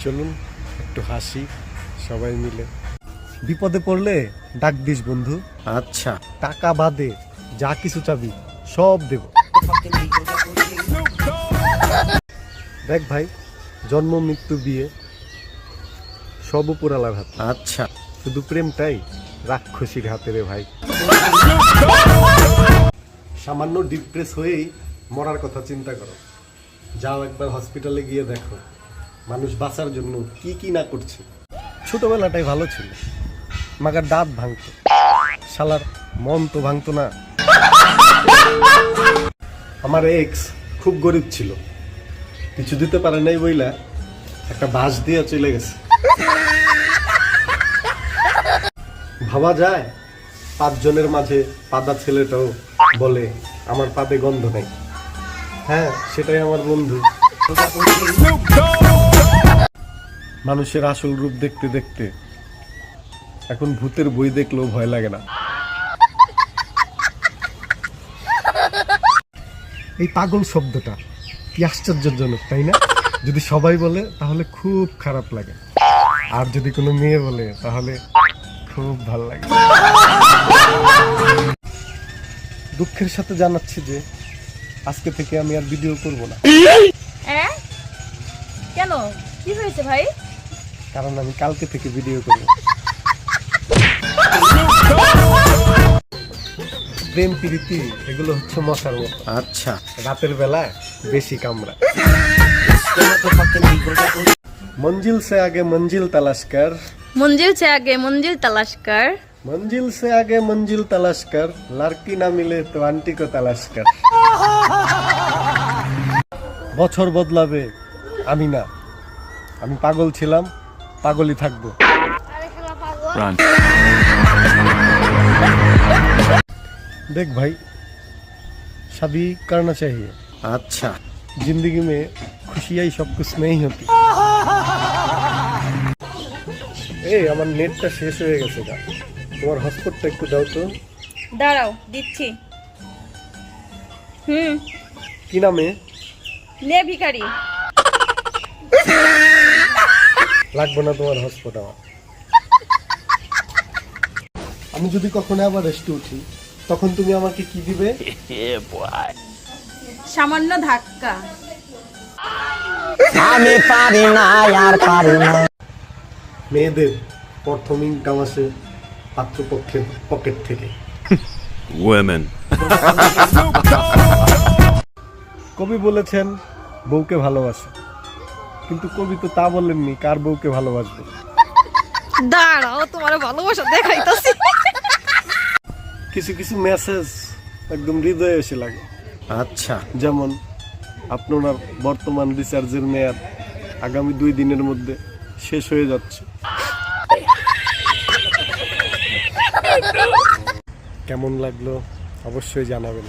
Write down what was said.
চলুন একটু হাসি সবাই মিলে। বিপদে পড়লে ডাক দিস বন্ধু। আচ্ছা, টাকা বাদে যা কিছু চাবি সব দেব। দেখ ভাই, জন্ম মৃত্যু বিয়ে সব উপরালার হাতে। আচ্ছা, শুধু প্রেমটাই রাক্ষসীর হাতে রে ভাই। সামান্য ডিপ্রেস হয়েই মরার কথা চিন্তা করো। যাও একবার হসপিটালে গিয়ে দেখো মানুষ বাঁচার জন্য কি কি না করছে। ছোটবেলাটাই ভালো ছিল, মাগার দাঁত ভাঙতো, শালার মন তো ভাঙতো না। আমার এক্স খুব গরিব ছিল, কিছু দিতে পারে নাই বইলা একটা বাঁশ দিয়ে চলে গেছে। ভাবা যায় 5 জনের মাঝে পাদা ছেলেটাও বলে আমার পাদে গন্ধ নেই। হ্যাঁ, সেটাই আমার বন্ধু। মানুষের আসল রূপ দেখতে দেখতে এখন ভূতের বই দেখলেও ভয় লাগে না। এই পাগল শব্দটা কি আশ্চর্যজনক, তাই না? যদি সবাই বলে তাহলে খুব খারাপ লাগে, আর যদি কোনো মেয়ে বলে তাহলে খুব ভালো লাগে। দুঃখের সাথে জানাচ্ছি যে আজকে থেকে আমি আর ভিডিও করব না। কেন, কি হয়েছে ভাই? কারণ আমি কালকে থেকে ভিডিও করব। প্রেম প্রীতি এগুলো হচ্ছে মশার মতো। আচ্ছা, রাতের বেলায় বেশি কামড়া। मंजिल से आगे मंजिल तलाश कर, मंजिल से आगे मंजिल तलाश कर, मंजिल से आगे मंजिल तलाश कर, लड़की ना मिले तो आंटी को तलाश कर। বছর বদলাবে আমি না, আমি পাগল ছিলাম, পাগলই থাকবো। देख भाई, शादी करना चाहिए। अच्छा, जिंदगी में खुशियाँ सब कुछ नहीं होती। আমার নেটটা শেষ হয়ে গেছে গা, তোমার হটস্পটটা একটু দাও তো। দাঁড়াও দিচ্ছি। কি নামে? নে ভিখারি। লাগবে না তোমার হটস্পট আমার। আমি যদি কখনো আবার রেস্টে উঠি তখন তুমি আমাকে কি দিবে? সামান্য ধাক্কা। আমি পারি না, আর পারি না। মেয়েদের প্রথম ইনকাম আসে পাত্রপক্ষের পকেট থেকে। Women. কবি বলেছেন বউকে ভালোবাসো, কিন্তু কবি তো তা বলেননি কার বউকে ভালোবাসবে। দাঁড়াও, তোমার ভালোবাসা দেখাইতাছি। কিছু কিছু মেসেজ একদম হৃদয়ে এসে লাগে। আচ্ছা, যেমন আপনার বর্তমান রিচার্জের মেয়াদ আগামী 2 দিনের মধ্যে শেষ হয়ে যাচ্ছে। কেমন লাগলো অবশ্যই জানাবেন।